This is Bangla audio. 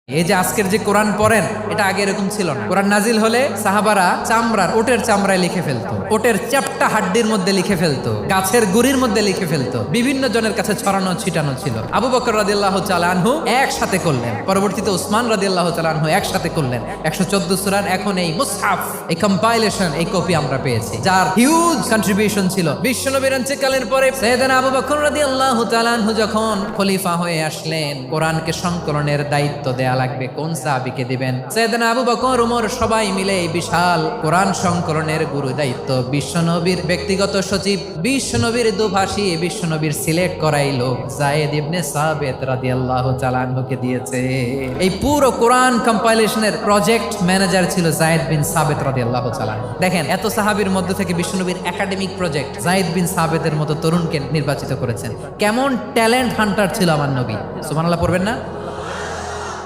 এই যে আজকের যে কোরআন পড়েন এটা আগে এরকম ছিল না। কোরআন নাজিল হলে সাহাবারা ওটের চামড়ায় লিখে ফেলতো, ওটের চ্যাপ্টা হাড্ডির মধ্যে লিখে ফেলতো, গাছের গুড়ির মধ্যে লিখে ফেলতো, বিভিন্ন জনের কাছে ছড়ানো ছিটানো ছিল। আবু বকর রাদিয়াল্লাহু তাআলা আনহু একসাথে করলেন, পরবর্তীতে উসমান রাদিয়াল্লাহু তাআলা আনহু একসাথে করলেন 114 সূরার এখন এই মুসহাফ, এই কম্পাইলেশন, এই কপি আমরা পেয়েছি, যার হিউজ কন্ট্রিবিউশন ছিল। বিশ্বনবীর ইন্তেকালের পরে সাইয়েদনা আবু বকর রাদিয়াল্লাহু তাআলা আনহু যখন খলিফা হয়ে আসলেন, কোরআনকে সংকলনের দায়িত্ব দেয়া লাগবে, কোন সাহাবীকে দিবেন? সাইয়েদনা আবু বকর, ওমর সবাই মিলে এই বিশাল কোরআন সংকলনের গুরু দায়িত্ব বিশ্বনবীর ব্যক্তিগত সচিব, বিশ্বনবীর দুভাষী, বিশ্বনবীর সিলেক্ট করাই লোক যায়েদ ইবনে সাবিত রাদিয়াল্লাহু তাআলা আনহুকে দিয়েছে। এই পুরো কোরআন কম্পাইলেশনের প্রজেক্ট ম্যানেজার ছিল যায়েদ বিন সাবিত রাদিয়াল্লাহু তাআলা। দেখেন, এত সাহাবীর মধ্যে থেকে বিশ্বনবীর একাডেমিক প্রজেক্ট যায়েদ বিন সাবিতের মতো তরুণকে নির্বাচিত করেছেন। কেমন ট্যালেন্ট হান্টার ছিল আমার নবী, সুবহানাল্লাহ পড়বেন না?